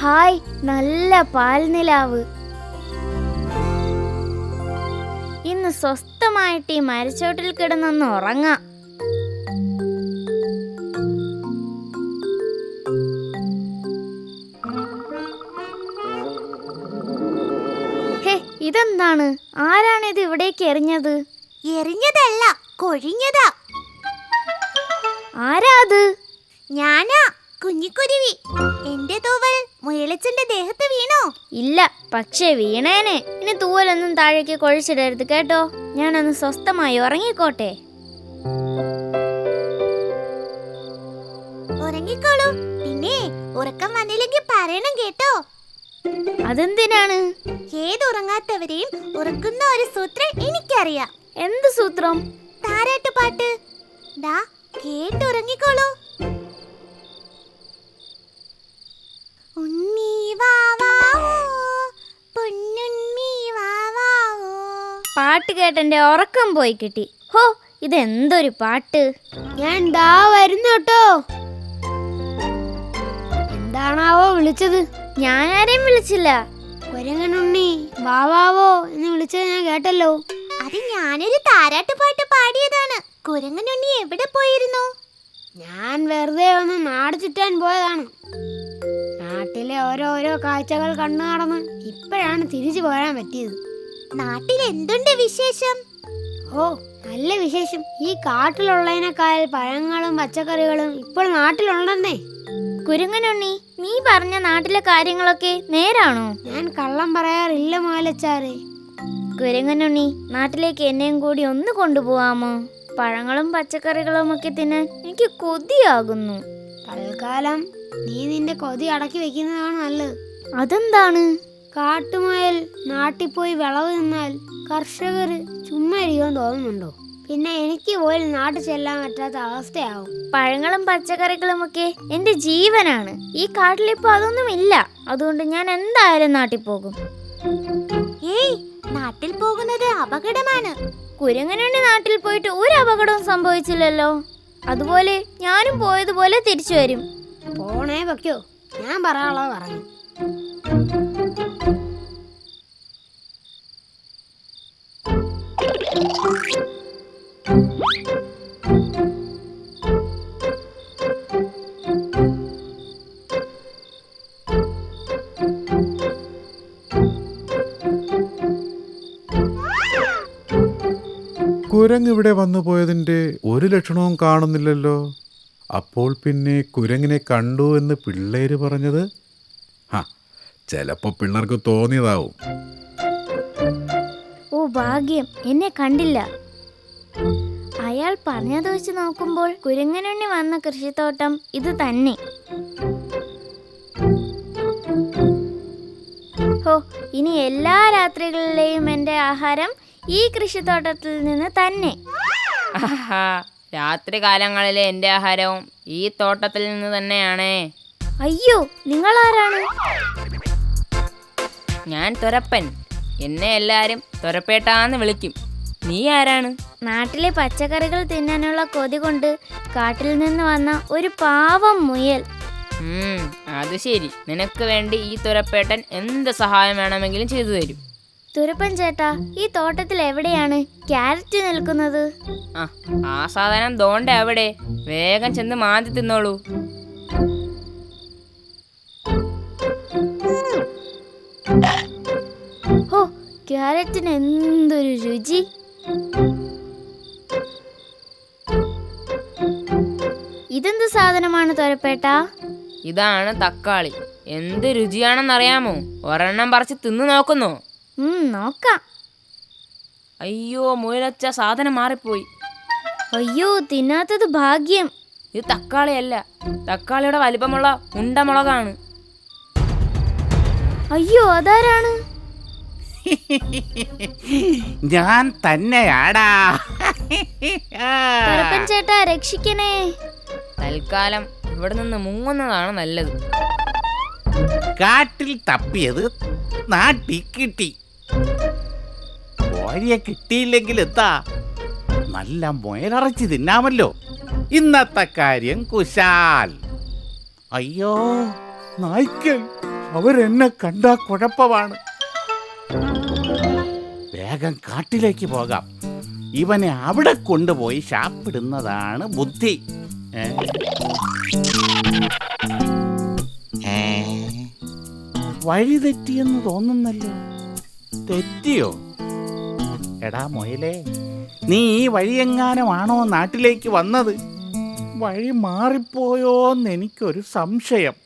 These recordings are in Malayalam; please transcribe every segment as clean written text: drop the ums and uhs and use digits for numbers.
ഹായ്, നല്ല പാൽനിലാവ്. ഇന്ന് സ്വസ്ഥമായിട്ട് ഈ മരച്ചോട്ടിൽ കിടന്നൊന്ന് ഉറങ്ങാം. ഹേ, ഇതെന്താണ്? ആരാണിത് ഇവിടേക്ക് എറിഞ്ഞത്? എറിഞ്ഞതല്ല, കൊഴിഞ്ഞതാ. ആരാ അത്? ഞാനാ, കുഞ്ഞിക്കുരുവി. എന്റെ തൂവൽ മുയലച്ചന്റെ ദേഹത്ത് വീണോ? ഇല്ല, പക്ഷേ വീണേനെ. ഇനി തൂവലൊന്നും താഴേക്ക് കൊഴിച്ചിടരുത് കേട്ടോ. ഞാനൊന്ന് സ്വസ്ഥമായി ഉറങ്ങിക്കോട്ടെ. ഉറങ്ങിക്കോളൂ. പിന്നെ ഉറക്കം വന്നില്ലെങ്കിൽ പറയണം കേട്ടോ. അതെന്തിനാണ്? ഏതുറങ്ങാത്തവരെയും ഉറക്കുന്ന ഒരു സൂത്രം എനിക്കറിയാം. എന്ത് സൂത്രം? താരാട്ടുപാട്ട്. ദാ കേട്ടുറങ്ങിക്കോളൂ. ഉണ്ണി വാവാവോ, പൊന്നുണ്ണി വാവാവോ. പാട്ട് കേട്ടെന്റെ ഉറക്കം പോയി കിട്ടി. ഹോ, ഇതെന്തൊരു പാട്ട്! ഞാൻ ദാ വരുന്നു കേട്ടോ. എന്താണാവോ വിളിച്ചത്? ഞാനാരെയും വിളിച്ചില്ല. കുരങ്ങനുണ്ണി വാവാവോ എന്ന് വിളിച്ചത് ഞാൻ കേട്ടല്ലോ. അത് ഞാനൊരു താരാട്ടുപാട്ട് പാടിയതാണ്. കുരങ്ങനുണ്ണി എവിടെ പോയിരുന്നു? ഞാൻ വെറുതെ ഒന്ന് നാട് ചുറ്റാൻ പോയതാണ്. നാട്ടിലെ ഓരോരോ കാഴ്ചകൾ കണ്ടു നടന്ന് ഇപ്പോഴാണ് തിരിച്ചു പോരാൻ പറ്റിയത്. നാട്ടിൽ എന്തുണ്ട് വിശേഷം? ഓ, നല്ല വിശേഷം. ഈ കാട്ടിലുള്ളതിനേക്കാൾ പഴങ്ങളും പച്ചക്കറികളും ഇപ്പോൾ നാട്ടിലുണ്ടെന്നേ. കുരങ്ങനുണ്ണി, നീ പറഞ്ഞ നാട്ടിലെ കാര്യങ്ങളൊക്കെ നേരാണോ? ഞാൻ കള്ളം പറയാറില്ല മുയലച്ചാറേ. കുരങ്ങനുണ്ണി, നാട്ടിലേക്ക് എന്നെയും കൂടി ഒന്ന് കൊണ്ടുപോവാമോ? പഴങ്ങളും പച്ചക്കറികളും ഒക്കെ തിന്നാൻ എനിക്ക് കൊതിയാകുന്നു. തൽക്കാലം നീ നിന്റെ കൊതി അടക്കി വെക്കുന്നതാണ് നല്ലത്. അതെന്താണ്? കാട്ടുമുയൽ നാട്ടിൽ പോയി വിളവ് നിന്നാൽ കർഷകർ ചുമ്മാ ഇരിക്കാൻ തോന്നുന്നുണ്ടോ? പിന്നെ എനിക്ക് പോലും നാട്ടിൽ ചെല്ലാൻ പറ്റാത്ത അവസ്ഥയാവും. പഴങ്ങളും പച്ചക്കറികളും ഒക്കെ എന്റെ ജീവനാണ്. ഈ കാട്ടിലിപ്പോ അതൊന്നും ഇല്ല. അതുകൊണ്ട് ഞാൻ എന്തായാലും നാട്ടിൽ പോകും. ഏയ്, നാട്ടിൽ പോകുന്നത് അപകടമാണ്. കുരങ്ങനുണ്ണി നാട്ടിൽ പോയിട്ട് ഒരു അപകടവും സംഭവിച്ചില്ലല്ലോ. അതുപോലെ ഞാനും പോയതുപോലെ തിരിച്ചു വരും. പോണേ വെക്കോ, ഞാൻ പറയാനുള്ളത് പറഞ്ഞു. കുരങ്ങ് ഇവിടെ വന്നു പോയതിൻ്റെ ഒരു ലക്ഷണവും കാണുന്നില്ലല്ലോ. അപ്പോൾ പിന്നെ കുരങ്ങിനെ കണ്ടു എന്ന് പിള്ളേര് പറഞ്ഞത് ചിലപ്പോൾ പിള്ളേർക്ക് തോന്നിയതാവും. ഓ ഭാഗ്യം, എന്നെ കണ്ടില്ല. അയാൾ പറഞ്ഞത് വെച്ച് നോക്കുമ്പോൾ കുരങ്ങനുണ്ണി വന്ന കൃഷിത്തോട്ടം ഇത് തന്നെ. ഹോ, ഇനി എല്ലാ രാത്രികളിലെയും എൻ്റെ ആഹാരം ഈ കൃഷിത്തോട്ടത്തിൽ നിന്ന് തന്നെ. രാത്രി കാലങ്ങളിലെ എൻ്റെ ആഹാരവും ഈ തോട്ടത്തിൽ നിന്ന് തന്നെയാണേ. അയ്യോ, നിങ്ങൾ ആരാണ്? ഞാൻ തുരപ്പൻ. എന്നെ എല്ലാവരും തുരപ്പേട്ടാന്ന് വിളിക്കും. നീ ആരാണ്? നാട്ടിലെ പച്ചക്കറികൾ തിന്നാനുള്ള കൊതി കൊണ്ട് കാട്ടിൽ നിന്ന് വന്ന ഒരു പാവം മുയൽ. അത് ശരി. നിനക്ക് വേണ്ടി ഈ തുരപ്പേട്ടൻ എന്ത് സഹായം വേണമെങ്കിലും ചെയ്തു തരും. തുരപ്പൻ ചേട്ടാ, ഈ തോട്ടത്തിൽ എവിടെയാണ് ക്യാരറ്റ് നിൽക്കുന്നത്? ആ സാധനം ദോണ്ട അവിടെ. വേഗം ചെന്ന് മാന്തി തിന്നോളൂ. ഹോ, ക്യാരറ്റിന് എന്തൊരു രുചി! ഇതെന്ത് സാധനമാണ് തുരപ്പേട്ടാ? ഇതാണ് തക്കാളി. എന്ത് രുചിയാണെന്നറിയാമോ? ഒരെണ്ണം പറിച്ച് തിന്നു നോക്കുന്നോ? നോക്കാം. അയ്യോ മുയലച്ച, സാധനം മാറിപ്പോയി. അയ്യോ, തിന്നാത്തത് ഭാഗ്യം. ഇത് തക്കാളിയല്ല, തക്കാളിയുടെ വലിപ്പമുള്ള ഉണ്ടമുളകാണ്. അയ്യോ, അതാരാണ്? ഞാൻ തന്നെയാടാ. തുരപ്പൻ ചേട്ടാ, രക്ഷിക്കണേ. തൽക്കാലം ഇവിടെ നിന്ന് മുങ്ങുന്നതാണ് നല്ലത്. കാട്ടിൽ തപ്പിയത് നാട്ടിൽ കിട്ടി. കോഴിയെ കിട്ടിയില്ലെങ്കിൽ എന്താ, നല്ല മുയലിറച്ചി തിന്നാമല്ലോ. ഇന്നത്തെ കാര്യം കുശാൽ. അയ്യോ നായ്ക്കൾ, അവരെന്നെ കണ്ടാ കുഴപ്പമാണ്. വേഗം കാട്ടിലേക്ക് പോകാം. ഇവനെ അവിടെ കൊണ്ടുപോയി ശാപ്പിടുന്നതാണ് ബുദ്ധി. വഴി തെറ്റിയെന്ന് തോന്നുന്നല്ലോ. തെറ്റിയോ? എടാ മൊയലേ, നീ ഈ വഴിയെങ്ങാനുമാണോ നാട്ടിലേക്ക് വന്നത്? വഴി മാറിപ്പോയോന്ന് എനിക്കൊരു സംശയം.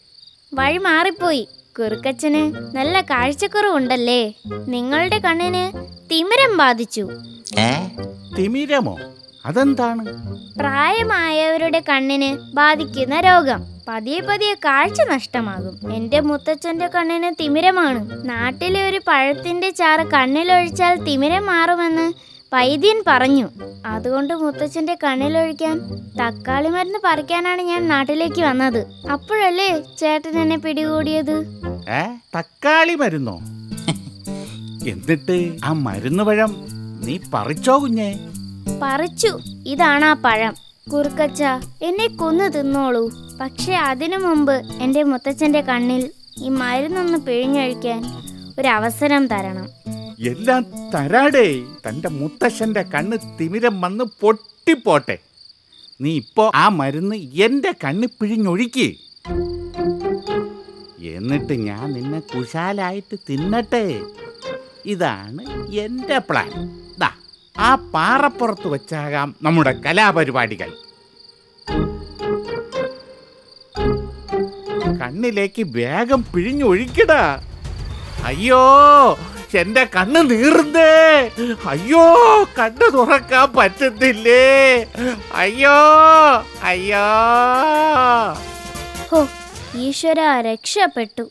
വഴി മാറിപ്പോയി. കുറുക്കച്ചന് നല്ല കാഴ്ചക്കുറവുണ്ടല്ലേ. നിങ്ങളുടെ കണ്ണിന് തിമിരം ബാധിച്ചു. തിമിരമോ? അതെന്താണ്? പ്രായമായവരുടെ കണ്ണിന് ബാധിക്കുന്ന രോഗം. പതിയെ പതിയെ കാഴ്ച നഷ്ടമാകും. എന്റെ മുത്തച്ഛന്റെ കണ്ണിന് തിമിരമാണ്. നാട്ടിലെ ഒരു പഴത്തിന്റെ ചാറ് കണ്ണിലൊഴിച്ചാൽ തിമിരം മാറുമെന്ന് വൈദ്യൻ പറഞ്ഞു. അതുകൊണ്ട് മുത്തച്ഛന്റെ കണ്ണിലൊഴിക്കാൻ തക്കാളി മരുന്ന് പറിക്കാനാണ് ഞാൻ നാട്ടിലേക്ക് വന്നത്. അപ്പോഴല്ലേ ചേട്ടൻ എന്നെ പിടികൂടിയത്. തക്കാളി മരുന്നോ? എന്നിട്ട് ആ മരുന്ന് പഴം നീ പറിച്ചോ കുഞ്ഞേ? പറിച്ചു. ഇതാണ് ആ പഴം. കുറുക്കച്ച, എന്നെ കൊന്നു തിന്നോളൂ. പക്ഷെ അതിനു മുമ്പ് എന്റെ മുത്തച്ഛന്റെ കണ്ണിൽ ഈ മരുന്നൊന്ന് പിഴിഞ്ഞൊഴിക്കാൻ ഒരവസരം തരണം. എല്ലാം തരാടേ. തന്റെ മുത്തശ്ശന്റെ കണ്ണ് തിമിരം വന്ന് പൊട്ടിപ്പോട്ടെ. നീ ഇപ്പോ ആ മരുന്ന് എന്റെ കണ്ണ് പിഴിഞ്ഞൊഴിക്ക്. എന്നിട്ട് ഞാൻ നിന്നെ കുശാലായിട്ട് തിന്നട്ടെ. ഇതാണ് എന്റെ പ്ലാൻ. ദാ ആ പാറപ്പുറത്ത് വെച്ചാകാം നമ്മുടെ കലാപരിപാടികൾ. കണ്ണിലേക്ക് വേഗം പിഴിഞ്ഞൊഴിക്കടാ. അയ്യോ, എന്റെ കണ്ണ് നീറുന്നേ. അയ്യോ, കണ്ണ് തുറക്കാൻ പറ്റുന്നില്ലേ. അയ്യോ അയ്യോ. ഹോ, ഈശ്വര, രക്ഷപ്പെട്ടു.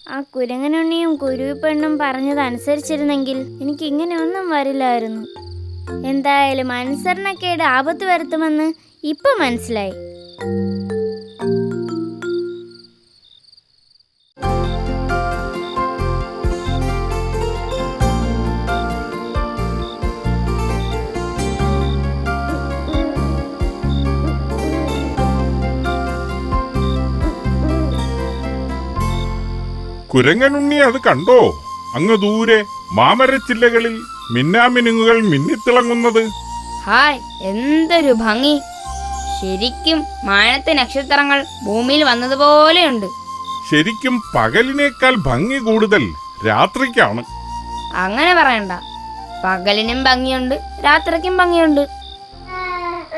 ആ കുരങ്ങനുണ്ണിയും കുരുവിപ്പെണ്ണും പറഞ്ഞതനുസരിച്ചിരുന്നെങ്കിൽ എനിക്ക് ഇങ്ങനെയൊന്നും വരില്ലായിരുന്നു. എന്തായാലും അനുസരണക്കേട് ആപത്ത് വരുത്തുമെന്ന് ഇപ്പൊ മനസ്സിലായി. കുരങ്ങനുണ്ണി അത് കണ്ടോ? അങ്ങ് ദൂരെ മാമരച്ചില്ലകളിൽ മിന്നാമിനുങ്ങുകൾ മിന്നിത്തിളങ്ങുന്നത്. ഹായ്, എന്തൊരു ഭംഗി! ശരിക്കും മാനത്തെ നക്ഷത്രങ്ങൾ ഭൂമിയിൽ വന്നതുപോലെയുണ്ട്. ശരിക്കും പകലിനേക്കാൾ ഭംഗി കൂടുതൽ രാത്രിക്കാണ്. അങ്ങനെ പറയണ്ട. പകലിനും ഭംഗിയുണ്ട്, രാത്രിക്കും ഭംഗിയുണ്ട്.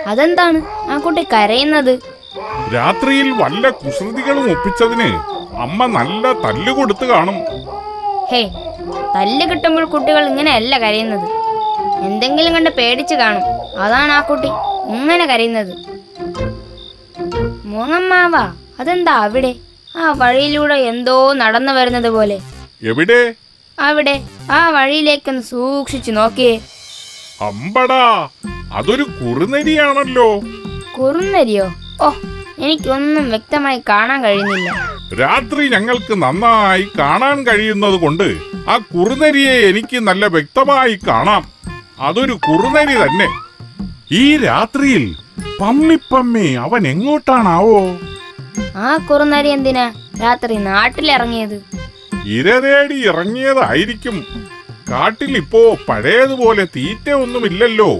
അതെന്താണ് ആ കുട്ടി കരയുന്നത്? രാത്രിയിൽ വല്ല കുസൃതികളും ഒപ്പിച്ചതിന് അമ്മ നല്ല തല്ല് കൊടുത്തു കാണും. ഹേ, തല്ല് കിട്ടുമ്പോൾ കുട്ടികൾ ഇങ്ങനെയല്ല കരയുന്നത്. എന്തെങ്കിലും കണ്ട് പേടിച്ചു കാണും. അതാണ് ആ കുട്ടി ഇങ്ങനെ കരയുന്നത്. മൂങ്ങമ്മാവാ, അതെന്താ അവിടെ? ആ വഴിയിലൂടെ എന്തോ നടന്നു വരുന്നത് പോലെ. എവിടെ? അവിടെ, ആ വഴിയിലേക്കൊന്ന് സൂക്ഷിച്ചു നോക്കിയേ. അമ്പടാ, അതൊരു കുറുനരിയാണല്ലോ. കുറുനരിയോ? ഓ, എനിക്കൊന്നും വ്യക്തമായി കാണാൻ കഴിയുന്നില്ല. രാത്രി ഞങ്ങൾക്ക് നന്നായി കാണാൻ കഴിയുന്നത് കൊണ്ട് ആ കുറുനരിയെ എനിക്ക് നല്ല വ്യക്തമായി കാണാം. അതൊരു കുറുനരി തന്നെ. ഈ രാത്രിയിൽ പമ്മിപ്പമ്മി അവൻ എങ്ങോട്ടാണാവോ? ആ കുറുനരി എന്തിനാ രാത്രി നാട്ടിലിറങ്ങിയത്? ഇര തേടി ഇറങ്ങിയതായിരിക്കും. കാട്ടിൽ ഇപ്പോ പഴയതുപോലെ തീറ്റ ഒന്നുമില്ലല്ലോ.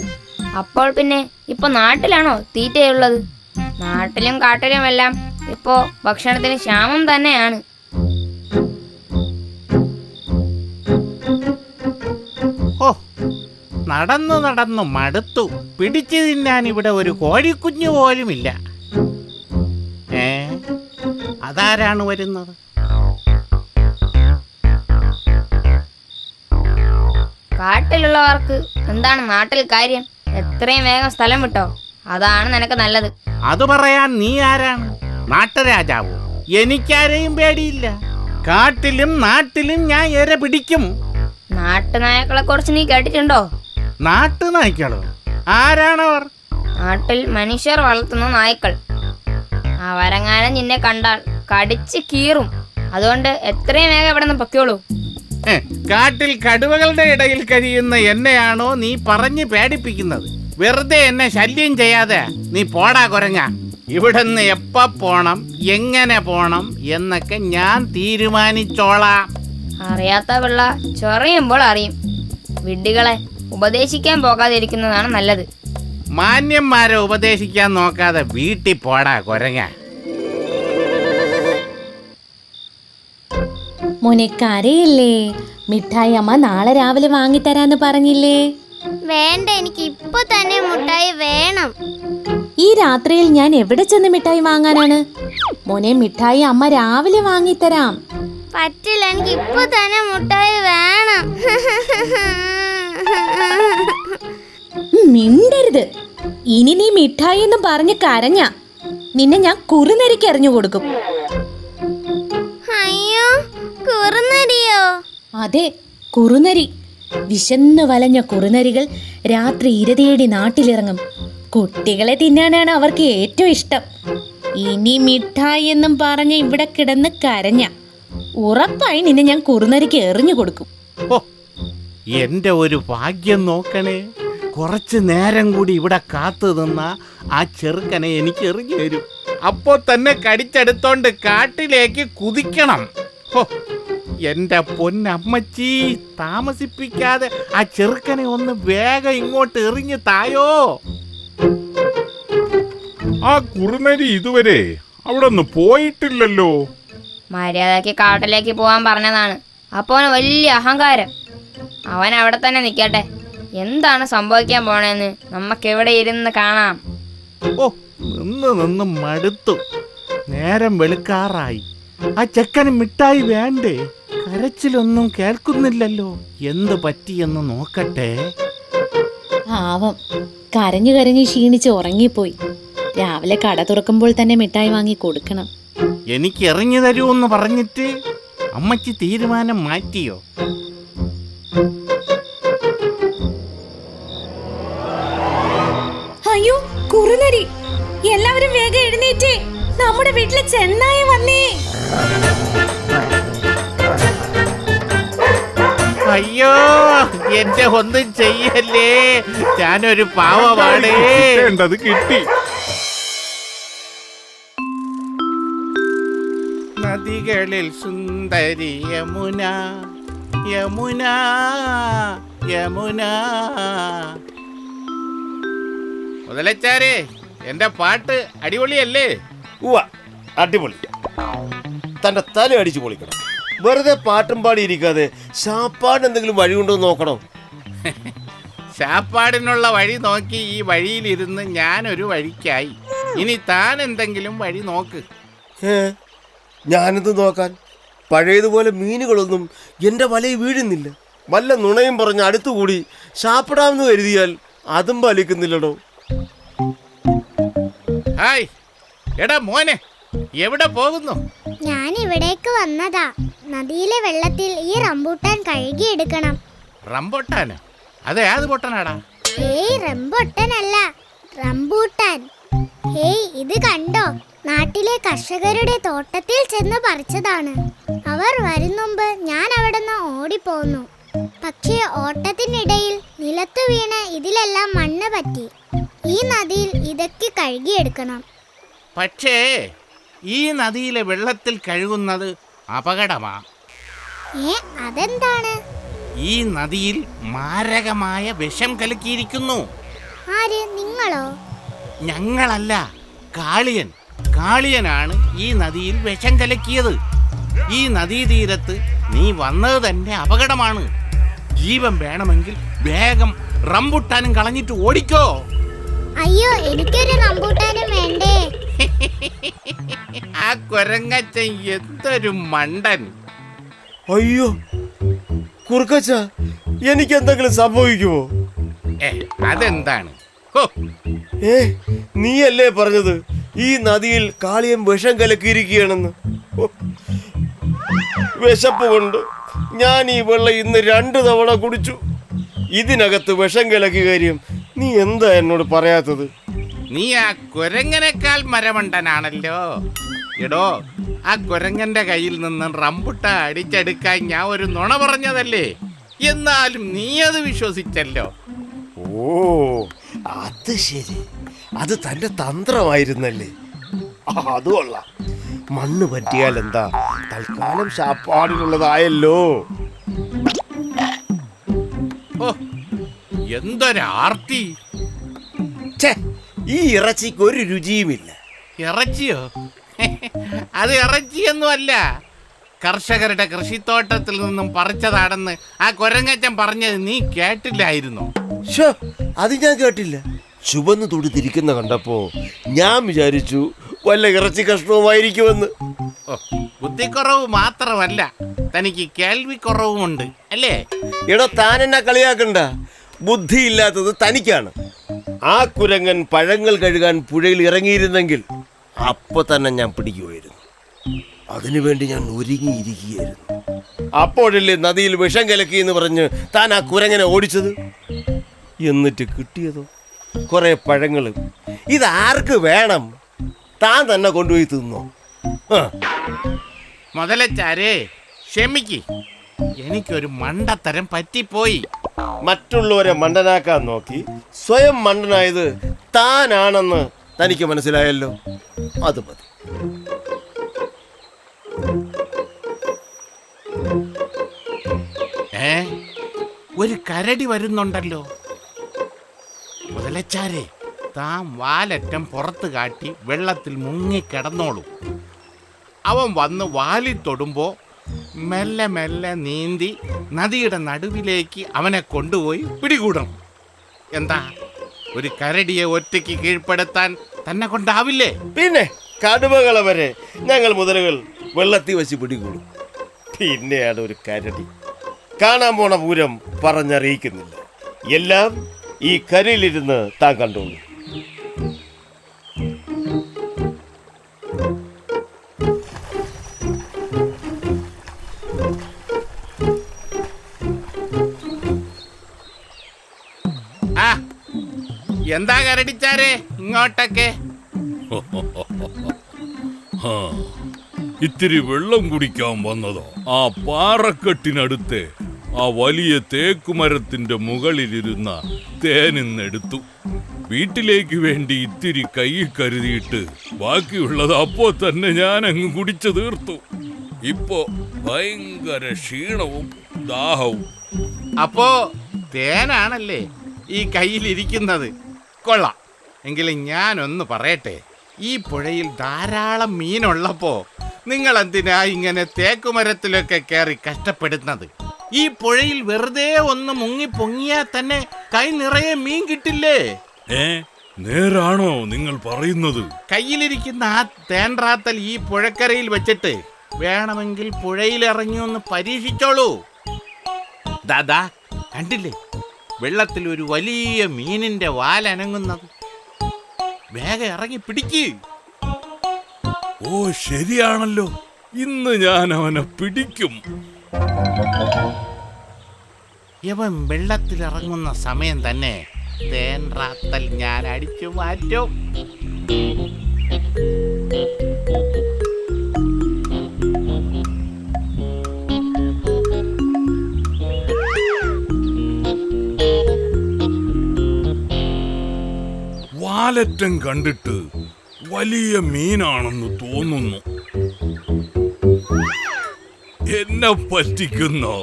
അപ്പോൾ പിന്നെ ഇപ്പൊ നാട്ടിലാണോ തീറ്റയുള്ളത്? നാട്ടിലും കാട്ടിലും എല്ലാം ഇപ്പോ ഭക്ഷണത്തിന് ക്ഷാമം തന്നെയാണ്. ഓ, നടന്നു നടന്നു മടുത്തു. പിടിച്ചു തിന്നാൻ ഇവിടെ ഒരു കോഴിക്കുഞ്ഞു പോലുമില്ല. അതാരാണ് വരുന്നത്? കാട്ടിലുള്ളവർക്ക് എന്താണ് നാട്ടിൽ കാര്യം? എത്രയും വേഗം സ്ഥലം വിട്ടോ, അതാണ് നിനക്ക് നല്ലത്. അത് പറയാൻ നീ ആരാണ്? നാട്ടുരാജാവോ? എനിക്കാരെയും പേടിയില്ല. കാട്ടിലും നാട്ടിലും ഞാൻ ഇര പിടിക്കും. നാട്ടുനായക്കളെ കുറിച്ച് നീ കേട്ടിട്ടുണ്ടോ? നാട്ടുനായ്ക്കളോ? ആരാണവർ? നാട്ടിൽ മനുഷ്യർ വളർത്തുന്ന നായ്ക്കൾ. അവരെങ്ങാനും നിന്നെ കണ്ടാൽ കടിച്ച് കീറും. അതുകൊണ്ട് എത്രയും വേഗം ഇവിടെ നിന്ന് പൊക്കോളൂ. കാട്ടിൽ കടുവകളുടെ ഇടയിൽ കഴിയുന്ന എന്നെയാണോ നീ പറഞ്ഞ് പേടിപ്പിക്കുന്നത്? വെറുതെ എന്നെ ശല്യം ചെയ്യാതെ നീ പോടാ കുരങ്ങ. ഇവിടുന്ന് എപ്പോ പോണം, എങ്ങനെ പോണം എന്നൊക്കെ ഞാൻ തീരുമാനിച്ചോളാം. അറിയാത്ത പിള്ള ചൊറിയുമ്പോൾ അറിയും. വിഡ്ഢികളെ ഉപദേശിക്കാൻ പോകാതിരിക്കുന്നതാണ് നല്ലത്. മാന്യന്മാരെ ഉപദേശിക്കാൻ നോക്കാതെ വീട്ടിൽ പോടാ കുരങ്ങ. മോനെ കരയില്ലേ? മിഠായി അമ്മ നാളെ രാവിലെ വാങ്ങിത്തരാന്ന് പറഞ്ഞില്ലേ? വേണ്ട, എനിക്ക് ഇപ്പൊ തന്നെ മുട്ടായി വേണം. ഈ രാത്രിയിൽ ഞാൻ എവിടെ ചെന്ന് മിഠായി വാങ്ങാനാണ്? മോനെ മിഠായി അമ്മ രാവിലെ വാങ്ങിത്തരാം. പറ്റില്ല, എനിക്ക് ഇപ്പൊ തന്നെ മുട്ടായി വേണം. മിണ്ടരുത്. ഇനി നീ മിഠായി എന്ന് പറഞ്ഞ് കരഞ്ഞ നിന്നെ ഞാൻ കുറുനരിക്ക് എറിഞ്ഞു കൊടുക്കും. അയ്യോ, കുറുനരിയോ? അതെ, കുറുനരി. വിശന്നു വലഞ്ഞ കുറുനരികൾ രാത്രി ഇരതേടി നാട്ടിലിറങ്ങും. കുട്ടികളെ തിന്നാനാണ് അവർക്ക് ഏറ്റവും ഇഷ്ടം. ഇനി മിഠായി എന്നും പറഞ്ഞ് ഇവിടെ കിടന്ന് കരഞ്ഞ ഉറപ്പായി നിന്നെ ഞാൻ കുറുനരിക്ക് എറിഞ്ഞു കൊടുക്കും. ഓ, എന്റെ ഒരു ഭാഗ്യം നോക്കണേ. കുറച്ച് നേരം കൂടി ഇവിടെ കാത്തു നിന്ന ആ ചെറുക്കനെ എനിക്ക് എറിഞ്ഞു തരും. അപ്പോ തന്നെ കടിച്ചെടുത്തോണ്ട് കാട്ടിലേക്ക് കുതിക്കണം. ഹോ, എന്റെ പൊന്നമ്മച്ചി, താമസിപ്പിക്കാതെ ആ ചെറുക്കനെ ഒന്ന് വേഗം ഇങ്ങോട്ട് എറിഞ്ഞു തായോ. ആ കുറുനരി ഇതുവരെ അവിടെ നിന്ന് പോയിട്ടില്ലല്ലോ. മര്യാദയ്ക്ക് കാട്ടിലേക്ക് പോകാൻ പറഞ്ഞതാണ്. അപ്പോൾ അവന് വലിയ അഹങ്കാരം. അവൻ അവിടെ തന്നെ നിൽക്കട്ടെ. എന്താണ് സംഭവിക്കാൻ പോണേന്ന് നമുക്കെവിടെ ഇരുന്ന് കാണാം. ഓ, നിന്ന് മടുത്തു. നേരം വെളുക്കാറായി. ആ ചെക്കന് മിഠായി വേണ്ടേ? കരച്ചിലൊന്നും കേൾക്കുന്നില്ലല്ലോ. എന്ത് പറ്റിയെന്ന് നോക്കട്ടെ. പാവം, കരഞ്ഞു കരഞ്ഞ് ക്ഷീണിച്ച് ഉറങ്ങിപ്പോയി. രാവിലെ കട തുറക്കുമ്പോൾ തന്നെ മിഠായി വാങ്ങി കൊടുക്കണം. എനിക്ക് എറിഞ്ഞു തരുമെന്ന് പറഞ്ഞിട്ട് അമ്മച്ചി തീരുമാനം മാറ്റിയോ? അയ്യോ, കുറുനരി! എല്ലാവരും വേഗം എഴുന്നേറ്റേ, നമ്മുടെ വീട്ടിലെ ചെന്നായ വന്നേ. അയ്യോ, എന്റെ ഒന്നും ചെയ്യല്ലേ, ഞാനൊരു പാവമാണ്. കിട്ടേണ്ടത് കിട്ടി. നദികളിൽ സുന്ദരി യമുന, യമുന, യമുന. മുതലച്ചാരേ, എന്റെ പാട്ട് അടിപൊളിയല്ലേ? ഉവ്വ, അടിപൊളി. തന്റെ തല അടിച്ചു പൊളിക്കണം. വെറുതെ പാട്ടും പാടിയിരിക്കാതെ ശാപ്പാട് എന്തെങ്കിലും വഴി കൊണ്ടു നോക്കണം. ശാപ്പാടിനുള്ള വഴി നോക്കി ഈ വഴിയിലിരുന്ന് ഞാനൊരു വഴിക്കായി. ഇനി താൻ എന്തെങ്കിലും വഴി നോക്ക്. ഞാനെന്ത് നോക്കാൻ? പഴയതുപോലെ മീനുകളൊന്നും എൻ്റെ വലയിൽ വീഴുന്നില്ല. വല്ല നുണയും പറഞ്ഞ് അടുത്തുകൂടി ശാപ്പിടാമെന്ന് കരുതിയാൽ അതും പാലിക്കുന്നില്ലടോ. ഹായ്, എടാ മോനെ, എവിടെ പോകുന്നു? ഞാൻ ഇവിടേക്ക് വന്നതാ. നദിയിലെ വെള്ളത്തിൽ ഈ റംബൂട്ടാൻ കഴുകിയെടുക്കണം. റംബൊട്ടാനോ? അത് ഏത് പൊട്ടനാടാ? ഏയ്, റംബൂട്ടാനല്ല, റംബൂട്ടാൻ. ഹേയ്, ഇത് കണ്ടോ? നാട്ടിലെ കർഷകരുടെ തോട്ടത്തിൽ ചെന്ന് പറിച്ചതാണ്. അവർ വരുന്നുമ്പ് ഞാൻ അവിടുന്ന് ഓടിപ്പോന്നു. പക്ഷേ ഓട്ടത്തിനിടയിൽ നിലത്തു വീണ് ഇതിലെല്ലാം മണ്ണ് പറ്റി. ഈ നദിയിൽ ഇതൊക്കെ കഴുകിയെടുക്കണം. പക്ഷേ ഈ നദിയിലെ വെള്ളത്തിൽ കഴുകുന്നത് അപകടമാ. അതെന്താണ്? ഈ നദിയിൽ മാരകമായ വിഷം കലക്കിയിരിക്കുന്നു. ആര്? നിങ്ങളോ? ഞങ്ങളല്ല, കാളിയൻ. കാളിയനാണ് ഈ നദിയിൽ വിഷം കലക്കിയത്. ഈ നദീതീരത്ത് നീ വന്നത് തന്നെ അപകടമാണ്. ജീവൻ വേണമെങ്കിൽ വേഗം റംബുട്ടാനും കളഞ്ഞിട്ട് ഓടിക്കോ. അയ്യോ, എനിക്കൊരു റംബൂട്ടാനും വേണ്ടേ. ആ കുരങ്ങച്ചൻ എന്തൊരു മണ്ടൻ. അയ്യോ കുറുക്കച്ച, എനിക്ക് എന്തെങ്കിലും സംഭവിക്കുമോ? അതെന്താണ്? നീയല്ലേ പറഞ്ഞത് ഈ നദിയിൽ കാളിയം വിഷം കലക്കിയിരിക്കുകയാണെന്ന്? വിശപ്പ് കൊണ്ട് ഞാൻ ഈ വെള്ളം ഇന്ന് 2 തവണ കുടിച്ചു. ഇതിനകത്ത് വിഷം കലക്കിയ കാര്യം നീ എന്താ എന്നോട് പറയാത്തത്? നീ ആ കുരങ്ങനേക്കാൾ മരമണ്ടനാണല്ലോ. എടോ, ആ കുരങ്ങന്റെ കയ്യിൽ നിന്ന് റംബുട്ട അടിച്ചെടുക്കാൻ ഞാൻ ഒരു നുണ പറഞ്ഞതല്ലേ? എന്നാലും നീ അത് വിശ്വസിച്ചല്ലോ. ഓ, അത് ശരി. അത് തന്റെ തന്ത്രമായിരുന്നല്ലേ? അത് കൊള്ളാം. മണ്ണ് പറ്റിയാൽ എന്താ, തൽക്കാലം ശാപ്പാടിനുള്ളതായല്ലോ. ഓ, എന്തൊരാർത്തി! ഛേ, ഈ ഇറച്ചിക്ക് ഒരു രുചിയുമില്ല. ഇറച്ചിയോ? അത് ഇറച്ചിയൊന്നുമല്ല, കർഷകരുടെ കൃഷിത്തോട്ടത്തിൽ നിന്നും പറിച്ചതാണെന്ന് ആ കൊരങ്ങച്ചൻ പറഞ്ഞത് നീ കേട്ടില്ലായിരുന്നോ? ഷോ, അത് ഞാൻ കേട്ടില്ല. ചുവന്ന് തൊടുത്തിരിക്കുന്ന കണ്ടപ്പോ ഞാൻ വിചാരിച്ചു വല്ല ഇറച്ചി കഷ്ണവുമായിരിക്കുമെന്ന്. ഓ, ബുദ്ധിക്കുറവ് മാത്രമല്ല, തനിക്ക് കേൾവിക്കുറവുമുണ്ട് അല്ലേ? എടോ, താൻ എന്നെ കളിയാക്കണ്ട. ബുദ്ധിയില്ലാത്തത് തനിക്കാണ്. ആ കുരങ്ങൻ പഴങ്ങൾ കഴുകാൻ പുഴയിൽ ഇറങ്ങിയിരുന്നെങ്കിൽ അപ്പൊ തന്നെ ഞാൻ പിടിക്കുമായിരുന്നു. അതിനുവേണ്ടി ഞാൻ ഒരുങ്ങിയിരിക്കുകയായിരുന്നു. അപ്പോഴല്ലേ നദിയിൽ വിഷം കലക്കി എന്ന് പറഞ്ഞ് താൻ ആ കുരങ്ങനെ ഓടിച്ചത്. എന്നിട്ട് കിട്ടിയതോ കുറെ പഴങ്ങൾ. ഇതാർക്ക് വേണം? താൻ തന്നെ കൊണ്ടുപോയി തിന്നോ? മുതലച്ചാരേ, ക്ഷമിക്ക്, എനിക്കൊരു മണ്ടത്തരം പറ്റിപ്പോയി. മറ്റുള്ളവരെ മണ്ടനാക്കാൻ നോക്കി സ്വയം മണ്ടനായത് താനാണെന്ന് തനിക്ക് മനസ്സിലായല്ലോ. അത് മതി. ഒരു കരടി വരുന്നുണ്ടല്ലോ. മുതലച്ചാരെ, താൻ വാലറ്റം പുറത്ത് കാട്ടി വെള്ളത്തിൽ മുങ്ങിക്കിടന്നോളൂ. അവൻ വന്ന് വാലിൽ തൊടുമ്പോ മെല്ലെ മെല്ലെ നീന്തി നദിയുടെ നടുവിലേക്ക് അവനെ കൊണ്ടുപോയി പിടികൂടണം. എന്താ, ഒരു കരടിയെ ഒറ്റയ്ക്ക് കീഴ്പ്പെടുത്താൻ തന്നെ കൊണ്ടാവില്ലേ? പിന്നെ കടുവകളെ വരെ ഞങ്ങൾ മുതലുകൾ വെള്ളത്തിൽ വെച്ച് പിടികൂടും. പിന്നെയാണ് ഒരു കരടി. കാണാൻ പോണ പൂരം പറഞ്ഞറിയിക്കുന്നില്ല. എല്ലാം ഈ കരയിലിരുന്ന് താൻ കണ്ടോളൂ. ആ, എന്താ കരടിച്ചാരേ ഇങ്ങോട്ടൊക്കെ? ഇത്തിരി വെള്ളം കുടിക്കാൻ വന്നതോ? ആ പാറക്കെട്ടിനടുത്ത് ആ വലിയ തേക്കുമരത്തിന്റെ മുകളിലിരുന്ന തേനിന്നെടുത്തു. വീട്ടിലേക്ക് വേണ്ടി ഇത്തിരി കൈയിൽ കരുതിയിട്ട് ബാക്കിയുള്ളത് അപ്പോ തന്നെ ഞാൻ അങ്ങ് കുടിച്ചു തീർത്തു. ഇപ്പോ ഭയങ്കര ക്ഷീണവും ദാഹവും. അപ്പോ തേനാണല്ലേ ഈ കയ്യിലിരിക്കുന്നത്? കൊള്ളാം. എങ്കിലും ഞാനൊന്ന് പറയട്ടെ, ഈ പുഴയിൽ ധാരാളം മീനുള്ളപ്പോ നിങ്ങൾ എന്തിനാ ഇങ്ങനെ തേക്കുമരത്തിലൊക്കെ കയറി കഷ്ടപ്പെടുന്നത്? ഈ പുഴയിൽ വെറുതെ ഒന്ന് മുങ്ങി പൊങ്ങിയാൽ തന്നെ കൈ നിറയെ മീൻ കിട്ടില്ലേ? നേരാണോ നിങ്ങൾ പറയുന്നത്? കയ്യിലിരിക്കുന്ന ആ തേൻറാത്തൽ ഈ പുഴക്കരയിൽ വെച്ചിട്ട് വേണമെങ്കിൽ പുഴയിൽ ഇറങ്ങി ഒന്ന് പരീക്ഷിച്ചോളൂ. ദാദാ, കണ്ടില്ലേ വെള്ളത്തിൽ ഒരു വലിയ മീനിന്റെ വാലനങ്ങുന്നത്? വേഗം ഇറങ്ങി പിടിക്ക്. ഓ, ശരിയാണല്ലോ, ഇന്ന് ഞാൻ അവനെ പിടിക്കും. ഇവൻ വെള്ളത്തിലിറങ്ങുന്ന സമയം തന്നെ തേൻറാത്തൽ ഞാൻ അടിച്ചു മാറ്റും. വാലറ്റം കണ്ടിട്ട് വലിയ മീനാണെന്ന് തോന്നുന്നു. എന്നെ പറ്റിക്കുന്നോ?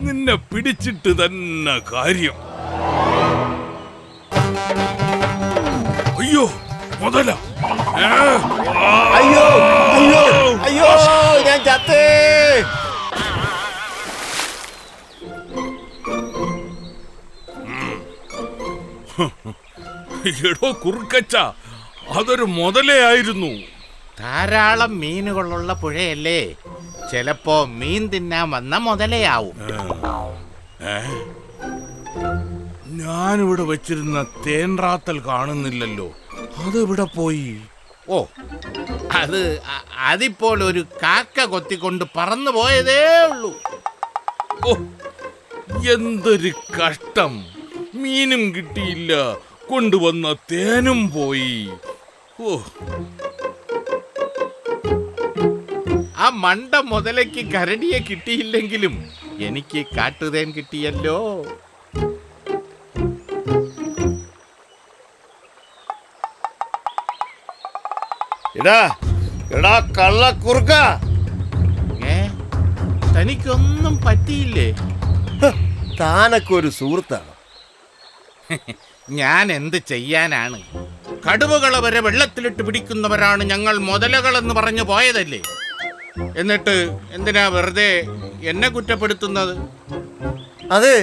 നിന്നെ പിടിച്ചിട്ട് തന്നെ കാര്യം. അയ്യോ മുതല! അയ്യോ അയ്യോ അയ്യോ, ഞാൻ ചത്തേ! എടോ കുറുക്കച്ച, അതൊരു മുതലയായിരുന്നു. ധാരാളം മീനുകളുള്ള പുഴയല്ലേ, ചിലപ്പോ മീൻ തിന്നാൻ വന്ന മുതലയാവും. ഞാനിവിടെ വെച്ചിരുന്ന തേൻറാത്തൽ കാണുന്നില്ലല്ലോ, അതെവിടെ പോയി? ഓ, അതിപ്പോൾ ഒരു കാക്ക കൊത്തിക്കൊണ്ട് പറന്നു പോയതേ ഉള്ളൂ. ഓ, എന്തൊരു കഷ്ടം! മീനും കിട്ടിയില്ല, കൊണ്ടുവന്ന തേനും പോയി. ഓ, ആ മണ്ട മുതലയ്ക്ക് കരടിയെ കിട്ടിയില്ലെങ്കിലും എനിക്ക് കാട്ടുതേൻ കിട്ടിയല്ലോ. എടാ എടാ കള്ളക്കുറുക്ക, തനിക്കൊന്നും പറ്റിയില്ലേ? താനൊക്കെ ഒരു സുഹൃത്താണ്. ഞാൻ എന്ത് ചെയ്യാനാണ്? കടുവകളെ വരെ വെള്ളത്തിലിട്ട് പിടിക്കുന്നവരാണ് ഞങ്ങൾ മുതലകളെന്ന് പറഞ്ഞു പോയതല്ലേ. എന്നിട്ട് എന്തിനാ വെറുതെ എന്നെ കുറ്റപ്പെടുത്തുന്നത്? അതെ,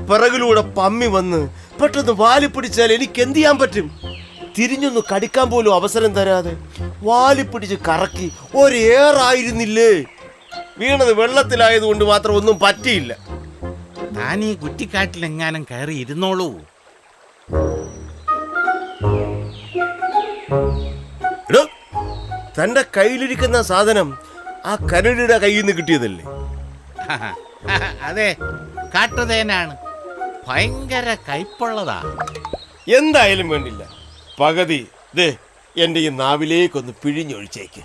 പിറകിലൂടെ പമ്മി വന്ന് പെട്ടെന്ന് വാലി പിടിച്ചാൽ എനിക്ക് എന്ത് ചെയ്യാൻ പറ്റും? തിരിഞ്ഞൊന്ന് കടിക്കാൻ പോലും അവസരം തരാതെ വാലി പിടിച്ച് കറക്കി ഒരേറായിരുന്നില്ലേ. വീണത് വെള്ളത്തിലായതുകൊണ്ട് മാത്രം ഒന്നും പറ്റിയില്ല. താൻ ഈ കുറ്റിക്കാട്ടിലെങ്ങാനും കയറി ഇരുന്നോളൂ. എടോ, തന്റെ കയ്യിലിരിക്കുന്ന സാധനം ആ കരടിയുടെ കയ്യിൽ നിന്ന് കിട്ടിയതല്ലേ? അതെ, കാട്ടുതേനാണ്. ഭയങ്കര കയ്പുള്ളതാ. എന്തായാലും വേണ്ടില്ല, പകുതി ദേ എന്റെ ഈ നാവിലേക്കൊന്ന് പിഴിഞ്ഞൊഴിച്ചേക്ക്.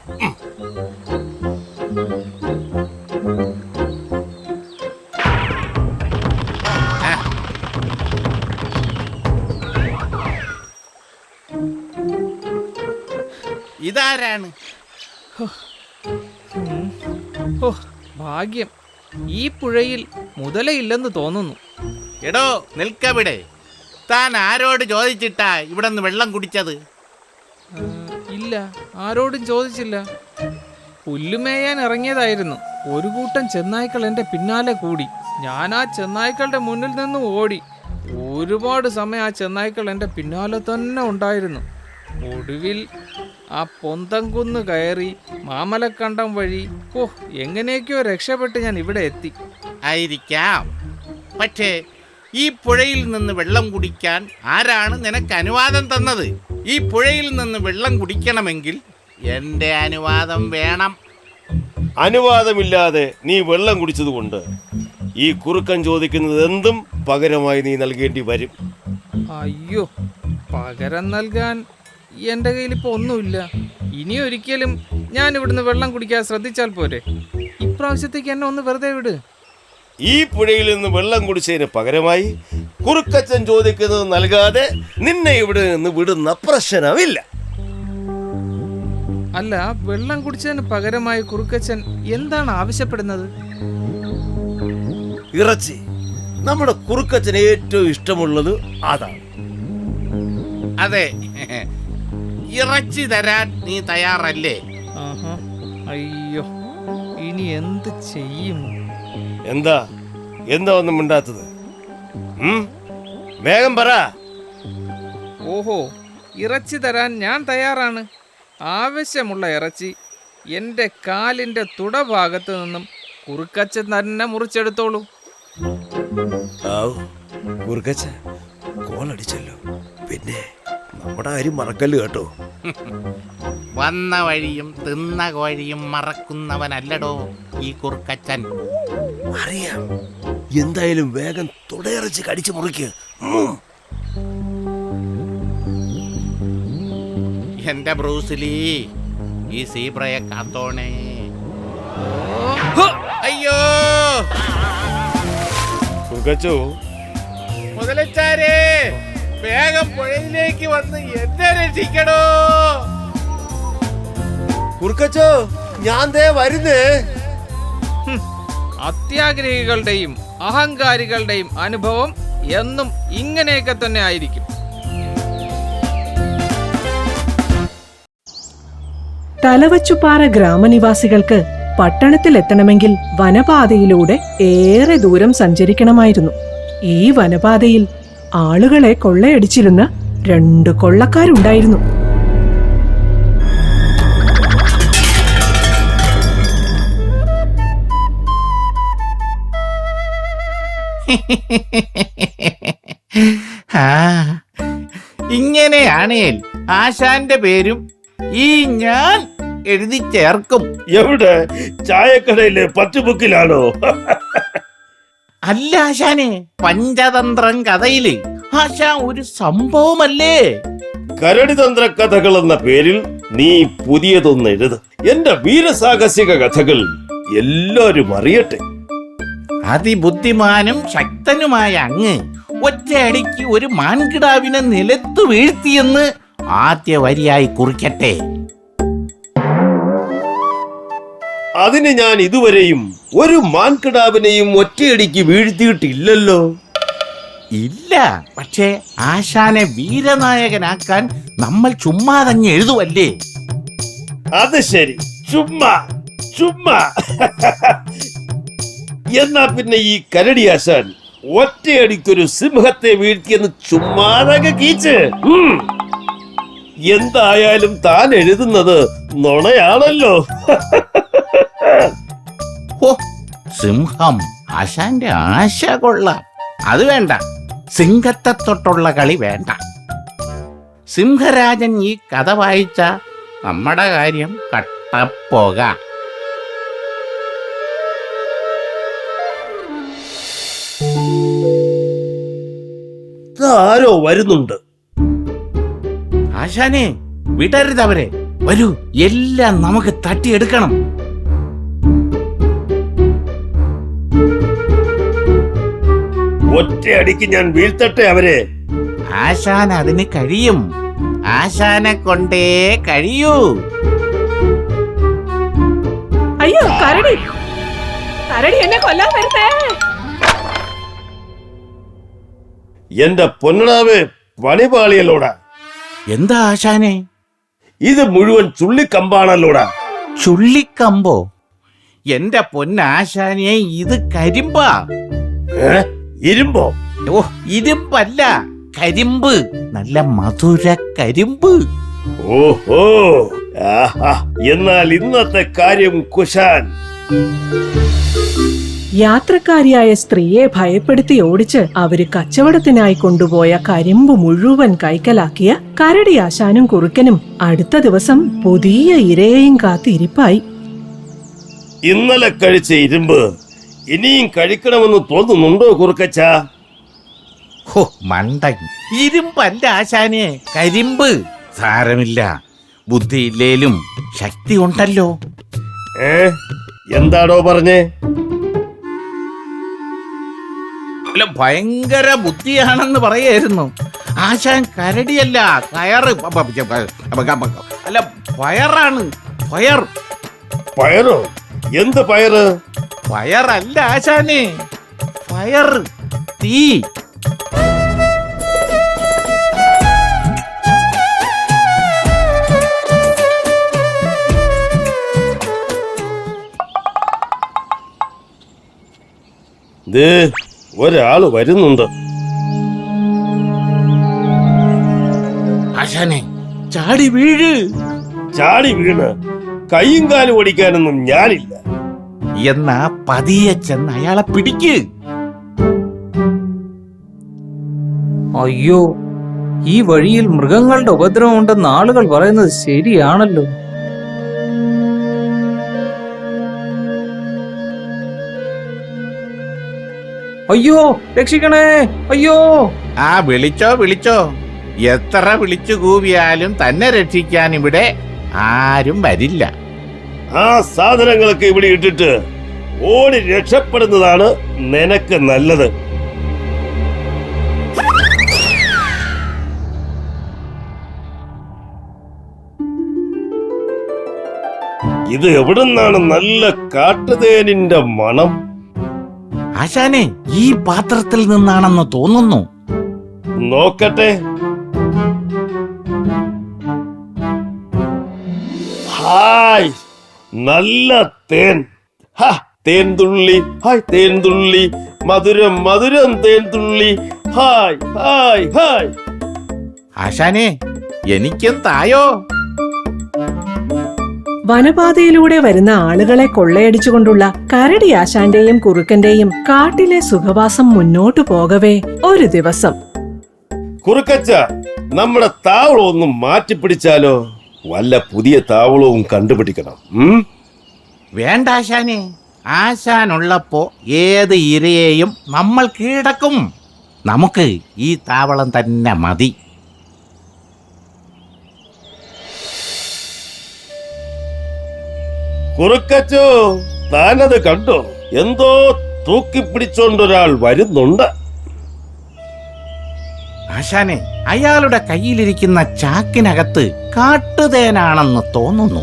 ഇതാരാണ്? ഓ, ഭാഗ്യം, ഈ പുഴയിൽ മുതലയില്ലെന്ന് തോന്നുന്നു. എടോ നിൽക്കവിടെ. താൻ ആരോട് ചോദിച്ചിട്ടാ ഇവിടെ നിന്ന് വെള്ളം കുടിച്ചത്? ഇല്ല, ആരോടും ചോദിച്ചില്ല. പുല്ലുമേയാൻ ഇറങ്ങിയതായിരുന്നു. ഒരു കൂട്ടം ചെന്നായ്ക്കൾ എൻ്റെ പിന്നാലെ കൂടി. ഞാൻ ആ ചെന്നായ്ക്കളുടെ മുന്നിൽ നിന്ന് ഓടി. ഒരുപാട് സമയം ആ ചെന്നായ്ക്കൾ എൻ്റെ പിന്നാലെ തന്നെ ഉണ്ടായിരുന്നു. ഒടുവിൽ ആ പൊന്തംകുന്ന് കയറി മാമലക്കണ്ടം വഴി എങ്ങനെയൊക്കെയോ രക്ഷപ്പെട്ട് ഞാൻ ഇവിടെ എത്തി. ആയിരിക്കാം. പക്ഷേ ഈ പുഴയിൽ നിന്ന് വെള്ളം കുടിക്കാൻ ആരാണ് നിനക്ക് അനുവാദം തന്നത്? ഈ പുഴയിൽ നിന്ന് വെള്ളം കുടിക്കണമെങ്കിൽ എൻ്റെ അനുവാദം വേണം. അനുവാദമില്ലാതെ നീ വെള്ളം കുടിച്ചതുകൊണ്ട് ഈ കുറുക്കൻ ചോദിക്കുന്നത് എന്തും പകരമായി നീ നൽകേണ്ടി വരും. അയ്യോ, പകരം നൽകാൻ എൻ്റെ കയ്യിലിപ്പോൾ ഒന്നുമില്ല. ഇനി ഒരിക്കലും ഞാൻ ഇവിടുന്ന് വെള്ളം കുടിക്കാൻ ശ്രദ്ധിച്ചാൽ പോരെ. ഇപ്രാവശ്യത്തേക്ക് എന്നെ ഒന്ന് വെറുതെ വിട്. ഈ പുഴയിൽ നിന്ന് വെള്ളം കുടിച്ചതിന് പകരമായി കുറുക്കച്ചൻ ചോദിക്കുന്നത് നൽകാതെ നിന്നെ ഇവിടെ നിന്ന് വിടുന്ന പ്രശ്നമില്ല. അല്ല, വെള്ളം കുടിച്ചതിന് പകരമായി കുറുക്കച്ചൻ എന്താണ് ആവശ്യപ്പെടുന്നത്? ഇറച്ചി. നമ്മുടെ കുറുക്കച്ചന് ഏറ്റവും ഇഷ്ടമുള്ളത് അതാണ്. അതെ, ഇറച്ചി തരാൻ നീ തയ്യാറല്ലേ? അയ്യോ, ഇനി എന്ത് ചെയ്യും? എന്താ ഒന്നും മിണ്ടാത്തത്? വേഗം പറ. ഓഹോ, ഇറച്ചി തരാൻ ഞാൻ തയ്യാറാണ്. ആവശ്യമുള്ള ഇറച്ചി എൻ്റെ കാലിൻ്റെ തുടഭാഗത്ത് നിന്നും കുറുക്കച്ചൻ തന്നെ മുറിച്ചെടുത്തോളൂ. കുറുക്കച്ച കോളടിച്ചല്ലോ. പിന്നെ നമ്മുടെ കാര്യം മറക്കല്ല് കേട്ടോ. വന്ന വഴിയും തിന്ന കോഴിയും മറക്കുന്നവനല്ലടോ ഈ കുറുക്കച്ചൻ. അറിയാം. എന്തായാലും വേഗം തുടയിറച്ചി കടിച്ചു മുറിക്ക്. എന്റെ ബ്രൂസിലി, ഈ സീബ്രയെ കാത്തോണേ. അയ്യോ കുറുക്കച്ചോ, മുതലച്ചാരേ, വേഗം പുഴയിലേക്ക് വന്ന് എന്നെ രക്ഷിക്കണോ. കുറുക്കച്ചോ, ഞാൻ ദേ വരുന്നേ. അത്യാഗ്രഹികളുടെയും അഹങ്കാരികളുടെയും അനുഭവം എന്നും ഇങ്ങനെയൊക്കെ തന്നെ ആയിരിക്കും. തലവച്ചുപാറ ഗ്രാമനിവാസികൾക്ക് പട്ടണത്തിലെത്തണമെങ്കിൽ വനപാതയിലൂടെ ഏറെ ദൂരം സഞ്ചരിക്കണമായിരുന്നു. ഈ വനപാതയിൽ ആളുകളെ കൊള്ളയടിച്ചിരുന്ന 2 കൊള്ളക്കാരുണ്ടായിരുന്നു. ഇങ്ങനെയാണേൽ ആശാന്റെ പേരും ഈ ഞാൻ എഴുതി ചേർക്കും. എവിടെ? ചായക്കടയിലെ പറ്റുബുക്കിലാണോ? അല്ല ആശാനെ, പഞ്ചതന്ത്രം കഥയില് ആശാൻ ഒരു സംഭവമല്ലേ? കരടിതന്ത്ര കഥകൾ എന്ന പേരിൽ നീ പുതിയതൊന്ന് എഴുത്. എന്റെ വീരസാഹസിക കഥകൾ എല്ലാരും അറിയട്ടെ. അതിബുദ്ധിമാനും ശക്തനുമായ അങ്ങ് ഒറ്റയടിക്ക് ഒരു മാൻകിടാവിനെ നിലത്തു വീഴ്ത്തിയെന്ന് ആദ്യ വരിയായി കുറിക്കട്ടെ. അതിന് ഞാൻ ഇതുവരെയും ഒരു മാൻകിടാവിനെയും ഒറ്റയടിക്ക് വീഴ്ത്തിയിട്ടില്ലല്ലോ. ഇല്ല, പക്ഷേ ആശാനെ വീരനായകനാക്കാൻ നമ്മൾ ചുമ്മാതങ്ങ് എഴുതുവല്ലേ? അത് ശരി, ചുമ്മാ ചുമ്മാ. എന്നാ പിന്നെ ഈ കരടിയാശാൻ ഒറ്റയടിക്കൊരു സിംഹത്തെ വീഴ്ത്തിയെന്ന് ചുമ്മാതങ്ങ് കീച്ച്. എന്തായാലും താൻ എഴുതുന്നത് നുണയാണല്ലോ. ഓ, സിംഹം, ആശാന്റെ ആശ കൊള്ളാം. അത് വേണ്ട, സിംഹത്തെ തൊട്ടുള്ള കളി വേണ്ട. സിംഹരാജൻ ഈ കഥ വായിച്ച നമ്മുടെ കാര്യം കട്ടപ്പോക. ആരോ വരുന്നുണ്ട്. ആശാനെ, വിടരുതവരെ. വരൂ, എല്ലാം നമുക്ക് തട്ടിയെടുക്കണം. ഒറ്റയടിക്ക് ഞാൻ വീഴ്ത്തട്ടെ അവരെ. ആശാൻ അതിന് കഴിയും. ആശാനെ കൊണ്ടേ കഴിയൂ. അയ്യോ, കരടി കരടി എന്നെ കൊല്ലാൻ വരുന്നേ. എന്റെ പൊന്നടാവേ, പണിപാളിയല്ലോടാ. എന്താ ആശാനെ? ഇത് മുഴുവൻ ചുള്ളിക്കമ്പാണല്ലോടാ. ചുള്ളിക്കമ്പോ? എന്റെ പൊന്നാശാനെ, ഇത് കരിമ്പാ. ഇരുമ്പോ? ഓ, ഇരുമ്പല്ല, കരിമ്പ്. നല്ല മധുര കരിമ്പ്. ഓഹോ, എന്നാൽ ഇന്നത്തെ കാര്യം കുശാൻ. യാത്രക്കാരിയായ സ്ത്രീയെ ഭയപ്പെടുത്തി ഓടിച്ച് അവര് കച്ചവടത്തിനായി കൊണ്ടുപോയ കരിമ്പ് മുഴുവൻ കൈക്കലാക്കിയ കരടിയാശാനും കുറുക്കനും അടുത്ത ദിവസം പുതിയ ഇരയെയും കാത്തിരിപ്പായി. ഇന്നലെ കഴിച്ച ഇരുമ്പ് ഇനിയും കഴിക്കണമെന്ന് തോന്നുന്നുണ്ടോ കുറുക്കച്ച? ഹോ, മണ്ടൻ. ഇരുമ്പല്ല ആശാനെ, കരിമ്പ്. സാരമില്ല, ബുദ്ധിയില്ലേലും ശക്തി ഉണ്ടല്ലോ. എന്താടോ പറഞ്ഞേ? അല്ല, ഭയങ്കര ബുദ്ധിയാണെന്ന് പറയായിരുന്നു. ആശാൻ കരടിയല്ല, കയറ്. അല്ല, പയറാണ്. പയർ. പയറോ? എന്ത് പയറ്? പയറല്ല ആശാനെ, പയർ. തീ. ഒരാള് വരുന്നുണ്ട്. ആശാനെ, ചാടി വീഴ്. ചാടി വീണ് കൈയും കാലും ഓടിക്കാനൊന്നും ഞാനില്ല. എന്നാ പതിയെ ചെന്ന് അയാളെ പിടിക്ക്. അയ്യോ, ഈ വഴിയിൽ മൃഗങ്ങളുടെ ഉപദ്രവം ഉണ്ടെന്ന് ആളുകൾ പറയുന്നത് ശരിയാണല്ലോ. അയ്യോ, രക്ഷിക്കണേ, അയ്യോ. വിളിച്ചോ വിളിച്ചോ. എത്ര വിളിച്ചു കൂവിയാലും തന്നെ രക്ഷിക്കാൻ ഇവിടെ ആരും വരില്ല. ആ സാധനങ്ങളൊക്കെ ഇവിടെ ഇട്ടിട്ട് ഓടി രക്ഷപ്പെടുന്നതാണ് നിനക്ക് നല്ലത്. ഇത് എവിടുന്നാണ് നല്ല കാട്ടുതേനിന്റെ മണം? ആശാനെ, ഈ പാത്രത്തിൽ നിന്നാണെന്ന് തോന്നുന്നു. നോക്കട്ടെ. ഹായ്, നല്ല തേൻ. തേൻ തുള്ളി, ഹായ് തേൻ തുള്ളി, മധുരം മധുരം തേൻ തുള്ളി, ഹായ് ഹായ് ഹായ്. ആശാനെ, എനിക്കും തായോ. വനപാതയിലൂടെ വരുന്ന ആളുകളെ കൊള്ളയടിച്ചുകൊണ്ടുള്ള കരടിയാശാന്റെയും കുറുക്കന്റെയും കാട്ടിലെ സുഖവാസം മുന്നോട്ടു പോകവേ ഒരു ദിവസം, കുറുക്കച്ച, നമ്മുടെ താവളം ഒന്ന് മാറ്റിപ്പിടിച്ചാലോ? വല്ല പുതിയ താവളവും കണ്ടുപിടിക്കണം. വേണ്ട ആശാനെ, ആശാനുള്ളപ്പോ ഏത് ഇരയെയും നമ്മൾ കീഴടക്കും. നമുക്ക് ഈ താവളം തന്നെ മതി. കുറുക്കച്ചോ, താനത് കണ്ടോ? എന്തോ തൂക്കിപ്പിടിച്ചോണ്ടൊരാൾ വരുന്നുണ്ട്. ആശാനെ, അയാളുടെ കയ്യിലിരിക്കുന്ന ചാക്കിനകത്ത് കാട്ടുതേനാണെന്ന് തോന്നുന്നു.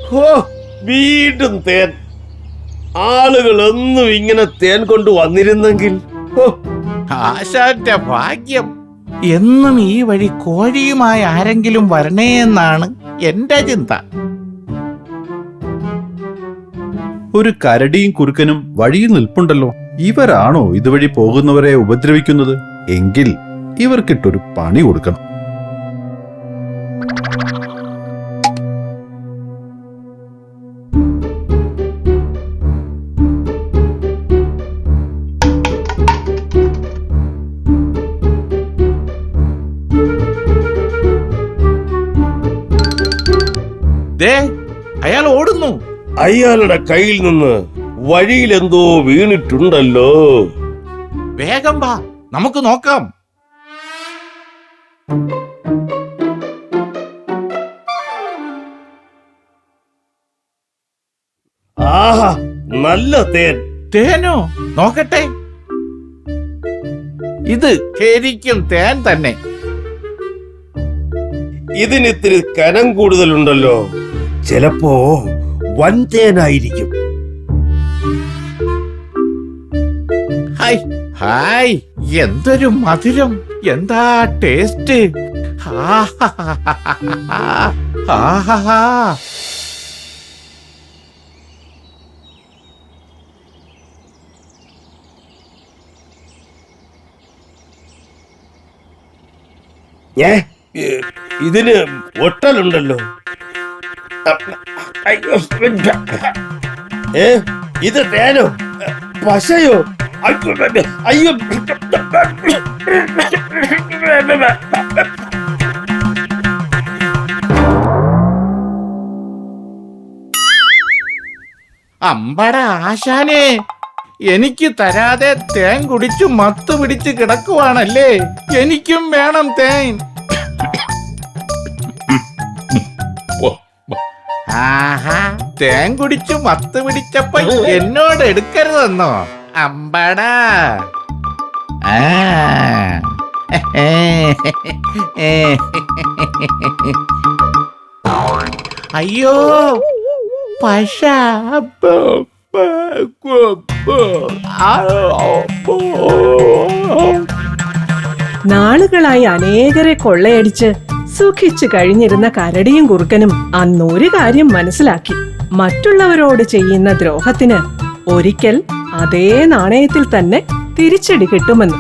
ഹോ, വീണ്ടും തേൻ. ആളുകൾ ഒന്നും ഇങ്ങനെ തേൻ കൊണ്ട് വന്നിരുന്നെങ്കിൽ. ആശാന്റെ ഭാഗ്യം. എന്നും ഈ വഴി കോഴിയുമായി ആരെങ്കിലും വരണേ എന്നാണ് എന്റെ ചിന്ത. ഒരു കരടിയും കുറുക്കനും വഴിയിൽ നിൽപ്പുണ്ടല്ലോ. ഇവരാണോ ഇതുവഴി പോകുന്നവരെ ഉപദ്രവിക്കുന്നത്? എങ്കിൽ ഇവർക്കിട്ടൊരു പണി കൊടുക്കണം. ദേ, അയാൾ ഓടുന്നു. അയാളുടെ കയ്യിൽ നിന്ന് വഴിയിൽ എന്തോ വീണിട്ടുണ്ടല്ലോ. വേഗം വാ, നമുക്ക് നോക്കാം. ആഹാ, നല്ല തേൻ. തേനോ? നോക്കട്ടെ. ഇത് ശരിക്കും തേൻ തന്നെ. ഇതിനിത്തിരി കനം കൂടുതലുണ്ടല്ലോ. ചിലപ്പോ വൻതേനായിരിക്കും. ഹായ് ഹായ്, എന്തൊരു മധുരം, എന്താ ടേസ്റ്റ്. ഇതിന് ഒട്ടലുണ്ടല്ലോ. ഇത് തേനോ പശയോ? അയ്യോ, അമ്പട ആശാനെ, എനിക്ക് തരാതെ തേൻ കുടിച്ചു മത്ത് പിടിച്ച് കിടക്കുവാണല്ലേ. എനിക്കും വേണം തേൻ. ആഹാ, തേൻ കുടിച്ചു മത്ത് പിടിച്ചപ്പോ എന്നോട് എടുക്കരുതെന്നോ അമ്പടാ? അയ്യോ പശ. നാളുകളായി അനേകരെ കൊള്ളയടിച്ച് സുഖിച്ചു കഴിഞ്ഞിരുന്ന കരടിയും കുറുക്കനും അന്നൊരു കാര്യം മനസ്സിലാക്കി. മറ്റുള്ളവരോട് ചെയ്യുന്ന ദ്രോഹത്തിന് ഒരിക്കൽ അതേ നാണയത്തിൽ തന്നെ തിരിച്ചടി കിട്ടുമെന്ന്.